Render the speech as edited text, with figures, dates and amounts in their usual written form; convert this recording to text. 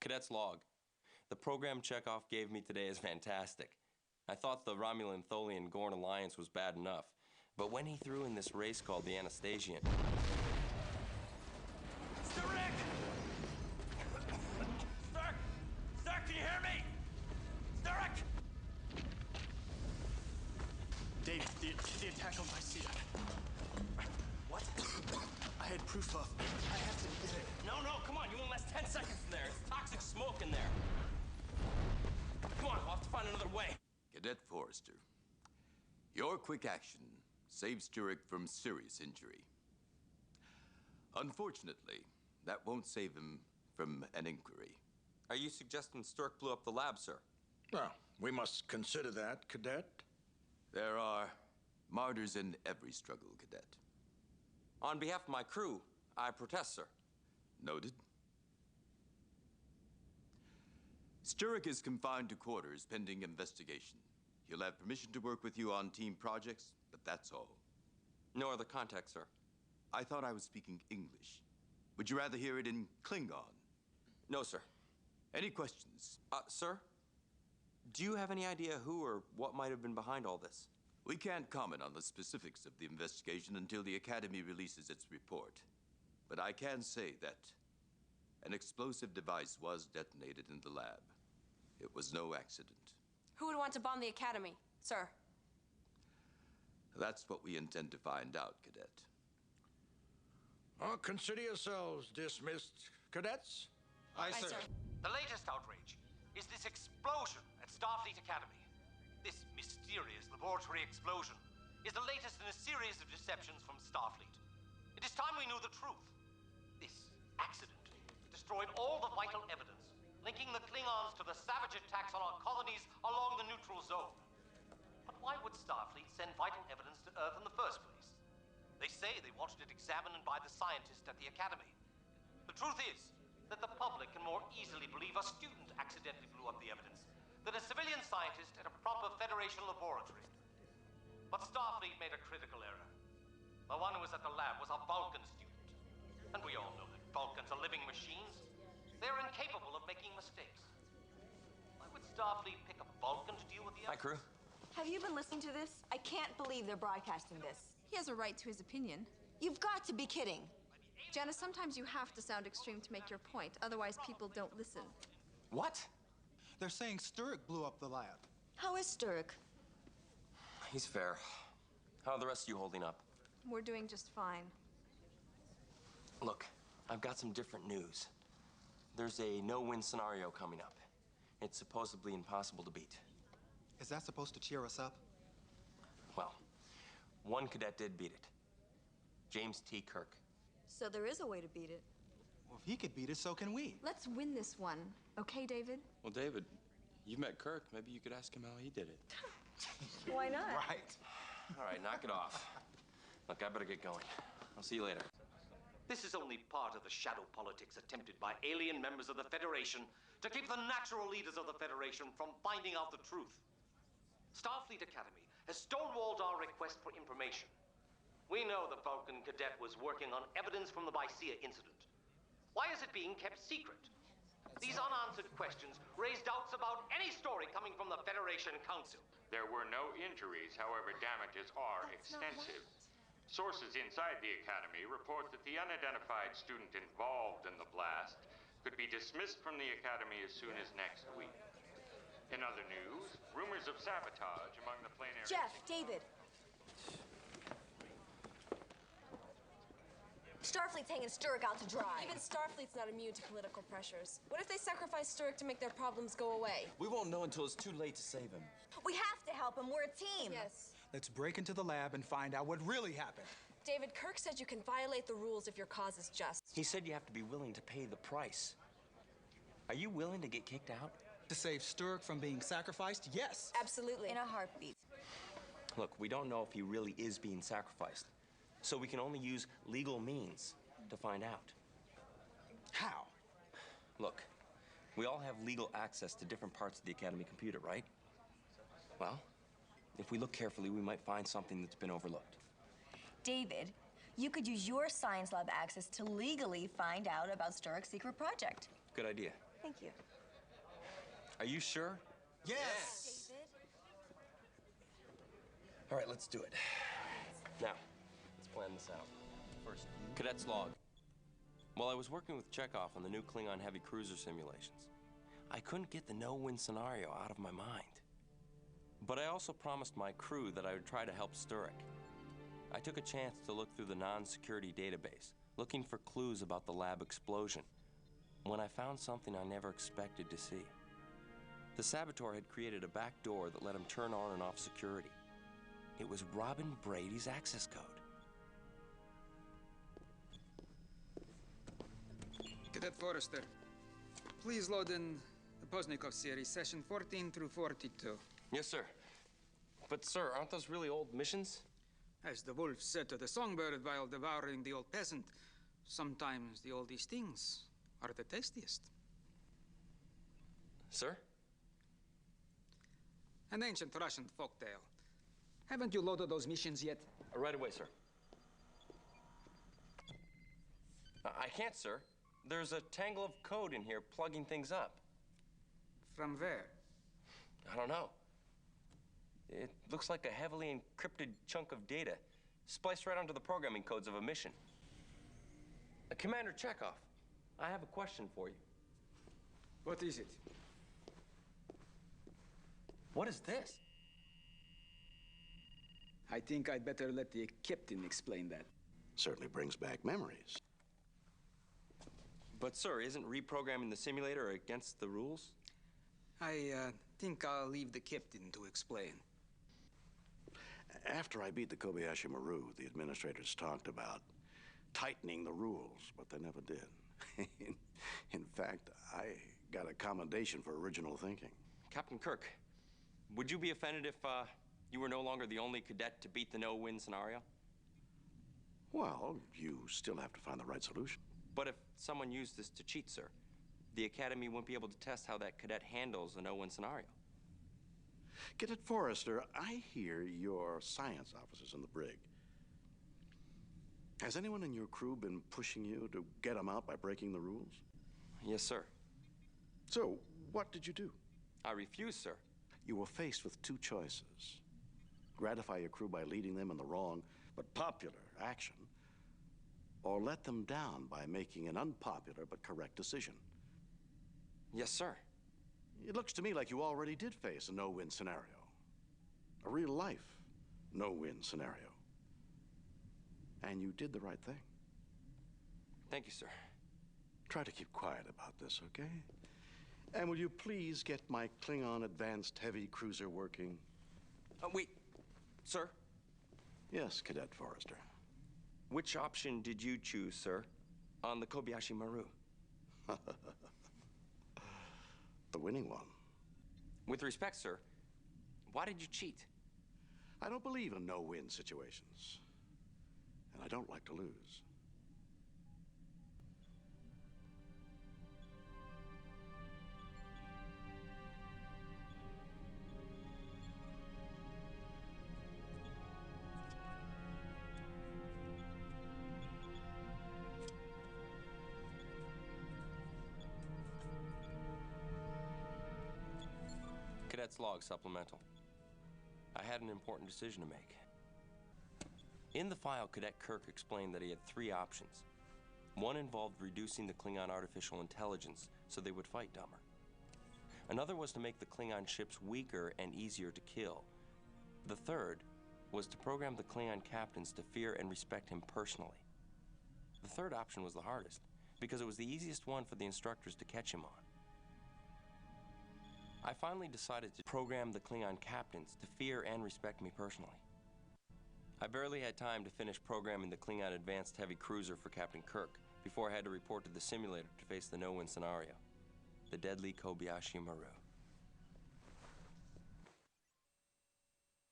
Cadet's log. The program Chekhov gave me today is fantastic. I thought the Romulan-Tholian-Gorn alliance was bad enough, but when he threw in this race called the Anastasian... Stark! Stark! Stark, can you hear me? Stark! Dave, the attack on Lycia. What? I had proof of. I have to get it. No, come on, you won't last 10 seconds in there. It's toxic smoke in there. Come on, we'll have to find another way. Cadet Forrester, your quick action saved Sturek from serious injury. Unfortunately, that won't save him from an inquiry. Are you suggesting Sturek blew up the lab, sir? Well, we must consider that, Cadet. There are martyrs in every struggle, Cadet. On behalf of my crew, I protest, sir. Noted. Sturek is confined to quarters pending investigation. He'll have permission to work with you on team projects, but that's all. No other contact, sir. I thought I was speaking English. Would you rather hear it in Klingon? No, sir. Any questions? Sir? Do you have any idea who or what might have been behind all this? We can't comment on the specifics of the investigation until the Academy releases its report. But I can say that an explosive device was detonated in the lab. It was no accident. Who would want to bomb the Academy, sir? That's what we intend to find out, Cadet. Consider yourselves dismissed, cadets. Aye, sir. The latest outrage is this explosion at Starfleet Academy. This mysterious laboratory explosion is the latest in a series of deceptions from Starfleet. It is time we knew the truth. This accident destroyed all the vital evidence linking the Klingons to the savage attacks on our colonies along the neutral zone. But why would Starfleet send vital evidence to Earth in the first place? They say they wanted it examined by the scientists at the Academy. The truth is that the public can more easily believe a student accidentally blew up the evidence than a civilian scientist at a proper Federation laboratory. But Starfleet made a critical error. The one who was at the lab was a Vulcan student. And we all know that Vulcans are living machines. They're incapable of making mistakes. Why would Starfleet pick a Vulcan to deal with the evidence? Hi, crew. Have you been listening to this? I can't believe they're broadcasting this. He has a right to his opinion. You've got to be kidding. Janice, sometimes you have to sound extreme to make your point. Otherwise, people don't listen. What? They're saying Sturek blew up the lab. How is Sturek? He's fair. How are the rest of you holding up? We're doing just fine. Look, I've got some different news. There's a no-win scenario coming up. It's supposedly impossible to beat. Is that supposed to cheer us up? Well, one cadet did beat it. James T. Kirk. So there is a way to beat it. Well, if he could beat it, so can we. Let's win this one. Okay, David? Well, David, you've met Kirk. Maybe you could ask him how he did it. Why not? Right. All right, knock it off. Look, I better get going. I'll see you later. This is only part of the shadow politics attempted by alien members of the Federation to keep the natural leaders of the Federation from finding out the truth. Starfleet Academy has stonewalled our request for information. We know the Vulcan cadet was working on evidence from the Lycia incident. Why is it being kept secret? These unanswered questions raise doubts about any story coming from the Federation Council. There were no injuries, however, damages are extensive. Sources inside the Academy report that the unidentified student involved in the blast could be dismissed from the Academy as soon as next week. In other news, rumors of sabotage among the planetary... Jeff, David. Starfleet's hanging Sturek out to dry. Even Starfleet's not immune to political pressures. What if they sacrifice Sturek to make their problems go away? We won't know until it's too late to save him. We have to help him. We're a team. Yes. Let's break into the lab and find out what really happened. David, Kirk said you can violate the rules if your cause is just. He said you have to be willing to pay the price. Are you willing to get kicked out? To save Sturek from being sacrificed? Yes. Absolutely. In a heartbeat. Look, we don't know if he really is being sacrificed. So we can only use legal means to find out. How? Look, we all have legal access to different parts of the Academy computer, right? Well, if we look carefully, we might find something that's been overlooked. David, you could use your science lab access to legally find out about Sturek's secret project. Good idea. Thank you. Are you sure? Yes! David? All right, let's do it. Now, let's plan this out. First, Cadet's log. While I was working with Chekhov on the new Klingon heavy cruiser simulations, I couldn't get the no-win scenario out of my mind. But I also promised my crew that I would try to help Sturek. I took a chance to look through the non-security database, looking for clues about the lab explosion, when I found something I never expected to see. The saboteur had created a back door that let him turn on and off security. It was Robin Brady's access code. Cadet Forrester, please load in the Poznikov series, session 14 through 42. Yes, sir. But, sir, aren't those really old missions? As the wolf said to the songbird while devouring the old peasant, sometimes the oldest things are the tastiest. Sir? An ancient Russian folktale. Haven't you loaded those missions yet? Right away, sir. I can't, sir. There's a tangle of code in here plugging things up. From where? I don't know. It looks like a heavily encrypted chunk of data, spliced right onto the programming codes of a mission. Commander Chekhov, I have a question for you. What is it? What is this? I think I'd better let the captain explain that. Certainly brings back memories. But, sir, isn't reprogramming the simulator against the rules? I think I'll leave the captain to explain. After I beat the Kobayashi Maru, the administrators talked about tightening the rules, but they never did. In fact, I got a commendation for original thinking. Captain Kirk, would you be offended if you were no longer the only cadet to beat the no-win scenario? Well, you still have to find the right solution. But if someone used this to cheat, sir, the Academy wouldn't be able to test how that cadet handles a no-win scenario. Cadet Forrester, I hear your science officer's in the brig. Has anyone in your crew been pushing you to get him out by breaking the rules? Yes, sir. So, what did you do? I refused, sir. You were faced with two choices. Gratify your crew by leading them in the wrong but popular action, or let them down by making an unpopular but correct decision. Yes, sir. It looks to me like you already did face a no-win scenario. A real-life no-win scenario. And you did the right thing. Thank you, sir. Try to keep quiet about this, okay? And will you please get my Klingon advanced heavy cruiser working? Wait, sir? Yes, Cadet Forrester. Which option did you choose, sir, on the Kobayashi Maru? The winning one. With respect, sir, why did you cheat? I don't believe in no-win situations. And I don't like to lose. Cadet's log supplemental. I had an important decision to make. In the file, Cadet Kirk explained that he had three options. One involved reducing the Klingon artificial intelligence so they would fight dumber. Another was to make the Klingon ships weaker and easier to kill. The third was to program the Klingon captains to fear and respect him personally. The third option was the hardest, because it was the easiest one for the instructors to catch him on. I finally decided to program the Klingon captains to fear and respect me personally. I barely had time to finish programming the Klingon advanced heavy cruiser for Captain Kirk before I had to report to the simulator to face the no-win scenario, the deadly Kobayashi Maru.